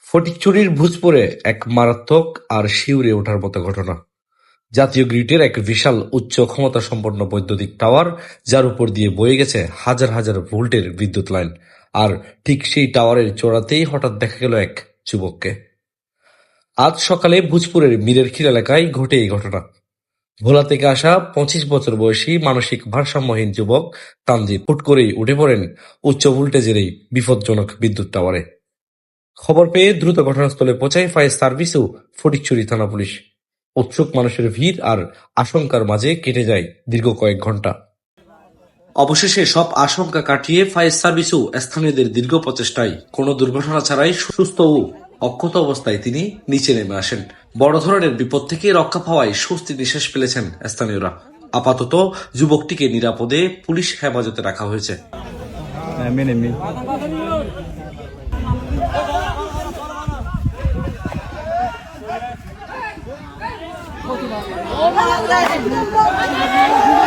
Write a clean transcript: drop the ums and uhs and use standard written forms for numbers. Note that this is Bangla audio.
ফটিকছড়ির ভূজপুরে এক মারাত্মক আর শিউরে ওঠার মতো ঘটনা। জাতীয় গ্রিডের এক বিশাল উচ্চ ক্ষমতা সম্পন্ন বৈদ্যুতিক টাওয়ার, যার উপর দিয়ে বয়ে গেছে হাজার হাজার ভোল্টের বিদ্যুৎ লাইন। আর ঠিক সেই টাওয়ারের চূড়াতেই হঠাৎ দেখা গেল এক যুবককে। আজ সকালে ভূজপুরের মীরেরখিল এলাকায় ঘটে এই ঘটনা। ভোলা থেকে আসা 25 বছর বয়সী মানসিক ভারসাম্যহীন যুবক তানজিব হুট করেই উঠে পড়েন উচ্চ ভোল্টেজের এই বিপজ্জনক বিদ্যুৎ টাওয়ারে। খবর পেয়ে দ্রুত ঘটনাস্থলে পৌঁছায় ফায়ার সার্ভিস ও ফটিকছড়ি থানা পুলিশ। উৎসুক মানুষের ভিড় আর আশঙ্কার মাঝে কেটে যায় দীর্ঘ কয়েক ঘন্টা। অবশেষে সব আশঙ্কা কাটিয়ে ফায়ার সার্ভিস ও স্থানীয়দের দীর্ঘ প্রচেষ্টায় কোনো দুর্ঘটনা ছাড়াই সুস্থ ও অক্ষত অবস্থায় তিনি নিচে নেমে আসেন। বড় ধরনের বিপদ থেকে রক্ষা পাওয়ায় স্বস্তি নিঃশ্বাস ফেলেছেন স্থানীয়রা। আপাতত যুবকটিকে নিরাপদে পুলিশ হেফাজতে রাখা হয়েছে। Oh my God!